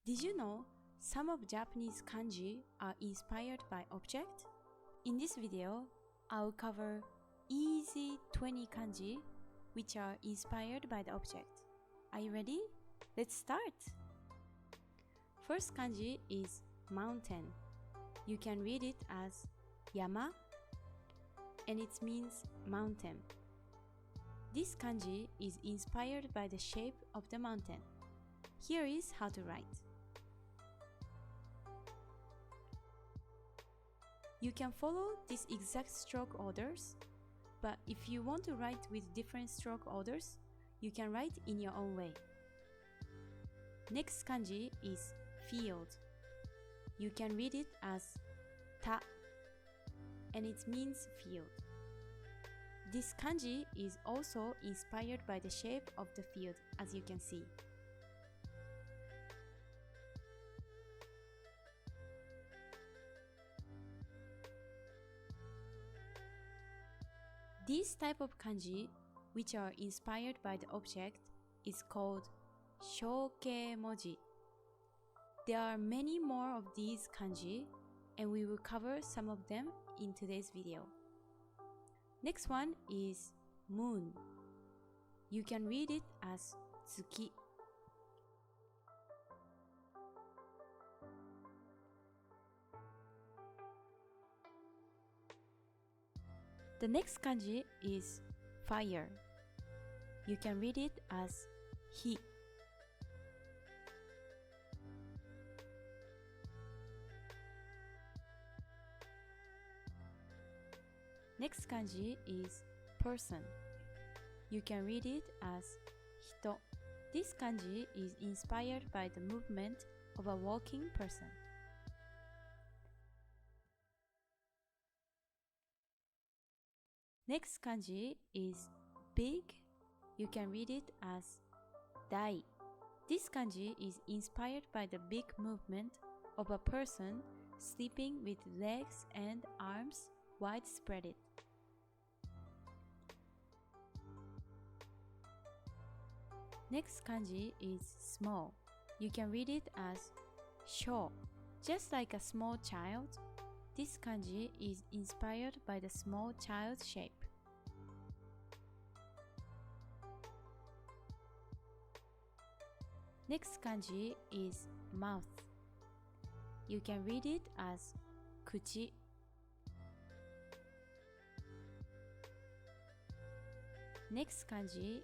Did you know some of Japanese kanji are inspired by object? In this video, I'll cover easy 20 kanji which are inspired by the object. Are you ready? Let's start! First kanji is mountain. You can read it as yama and it means mountain. This kanji is inspired by the shape of the mountain. Here is how to write. You can follow these exact stroke orders, but if you want to write with different stroke orders, you can write in your own way. Next kanji is field. You can read it as ta, and it means field. This kanji is also inspired by the shape of the field, as you can see. This type of kanji, which are inspired by the object, is called shokei moji. There are many more of these kanji, and we will cover some of them in today's video. Next one is moon. You can read it as tsuki. The next kanji is fire. You can read it as hi. Next kanji is person. You can read it as hito. This kanji is inspired by the movement of a walking person. Next kanji is big. You can read it as dai. This kanji is inspired by the big movement of a person sleeping with legs and arms widespread. Next kanji is small. You can read it as sho. Just like a small child, this kanji is inspired by the small child shape. Next kanji is mouth. You can read it as kuchi. Next kanji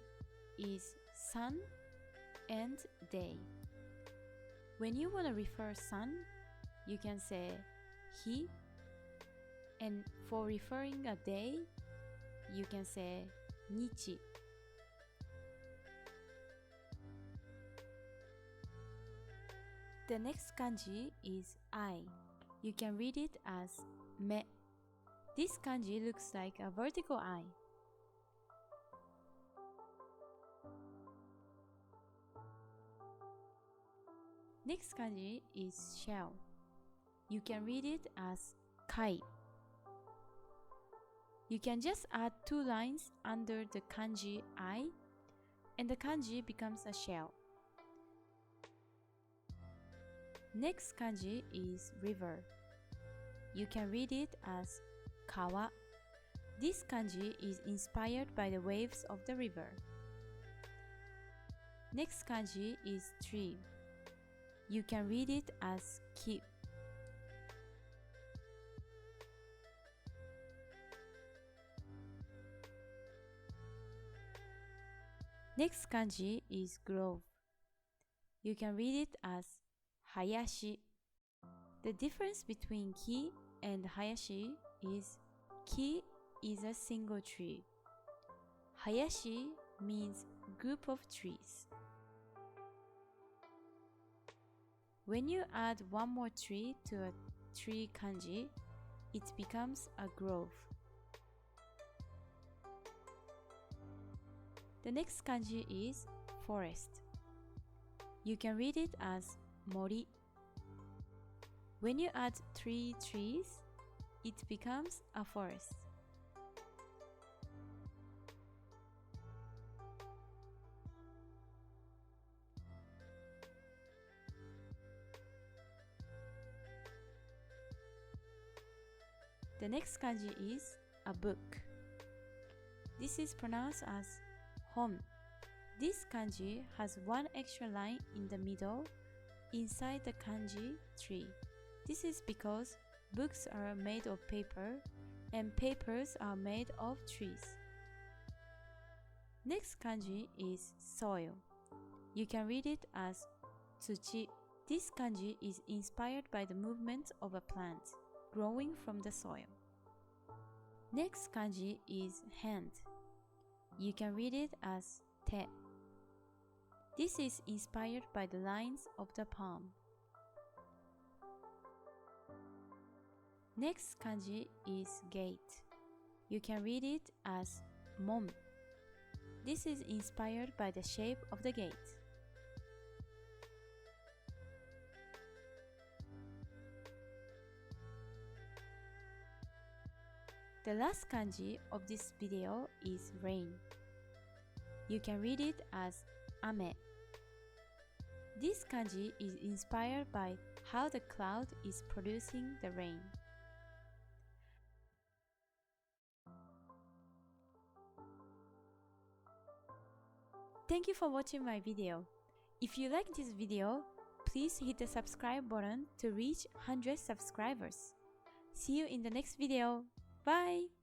is sun and day. When you want to refer sun, you can say hi, and for referring a day, you can say nichi. The next kanji is eye. You can read it as me. This kanji looks like a vertical eye. Next kanji is shell. You can read it as kai. You can just add 2 lines under the kanji eye, and the kanji becomes a shell. Next kanji is river. You can read it as kawa. This kanji is inspired by the waves of the river. Next kanji is tree. You can read it as ki. Next kanji is grove. You can read it as hayashi. The difference between ki and hayashi is ki is a single tree. Hayashi means group of trees. When you add one more tree to a tree kanji, it becomes a grove. The next kanji is forest. You can read it as mori. When you add 3 trees, it becomes a forest. The next kanji is a book. This is pronounced as hon. This kanji has one extra line in the middle inside the kanji tree. This is because books are made of paper and papers are made of trees. Next kanji is soil. You can read it as tsuchi. This kanji is inspired by the movement of a plant growing from the soil. Next kanji is hand. You can read it as te. This is inspired by the lines of the palm. Next kanji is gate. You can read it as mon. This is inspired by the shape of the gate. The last kanji of this video is rain. You can read it as ame. This kanji is inspired by how the cloud is producing the rain. Thank you for watching my video. If you like this video, please hit the subscribe button to reach 100 subscribers. See you in the next video. Bye!